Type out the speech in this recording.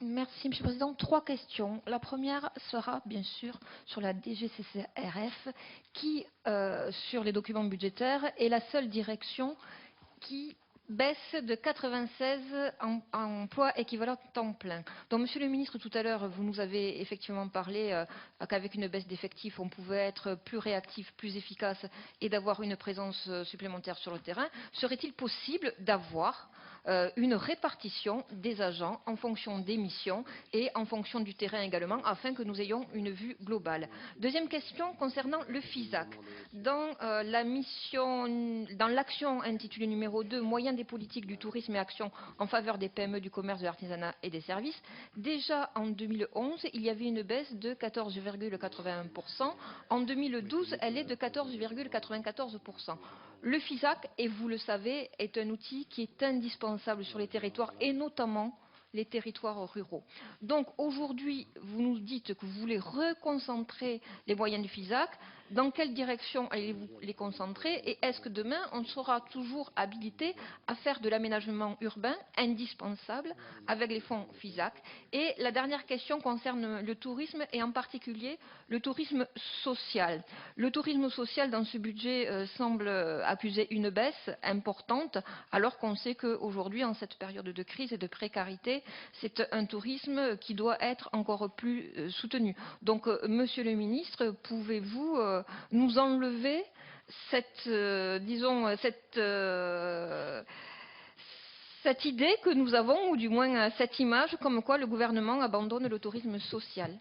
Merci, Monsieur le Président. 3 questions. La première sera bien sûr sur la DGCCRF qui, sur les documents budgétaires, est la seule direction qui baisse de 96 emplois équivalents temps plein. Donc, Monsieur le Ministre, tout à l'heure, vous nous avez effectivement parlé qu'avec une baisse d'effectifs, on pouvait être plus réactif, plus efficace et d'avoir une présence supplémentaire sur le terrain. Serait-il possible d'avoir une répartition des agents en fonction des missions et en fonction du terrain également, afin que nous ayons une vue globale. Deuxième question concernant le FISAC. Dans l'action intitulée numéro 2, moyens des politiques du tourisme et actions en faveur des PME, du commerce, de l'artisanat et des services, déjà en 2011, il y avait une baisse de 14,81%. En 2012, elle est de 14,94%. Le FISAC, et vous le savez, est un outil qui est indispensable sur les territoires et notamment les territoires ruraux. Donc aujourd'hui, vous nous dites que vous voulez reconcentrer les moyens du FISAC. Dans quelle direction allez-vous les concentrer? Et est-ce que demain, on sera toujours habilité à faire de l'aménagement urbain indispensable avec les fonds FISAC? Et la dernière question concerne le tourisme et en particulier le tourisme social. Le tourisme social dans ce budget semble accuser une baisse importante alors qu'on sait qu'aujourd'hui, en cette période de crise et de précarité, c'est un tourisme qui doit être encore plus soutenu. Donc, Monsieur le Ministre, pouvez-vous nous enlever cette idée que nous avons, ou du moins cette image, comme quoi le gouvernement abandonne le tourisme social?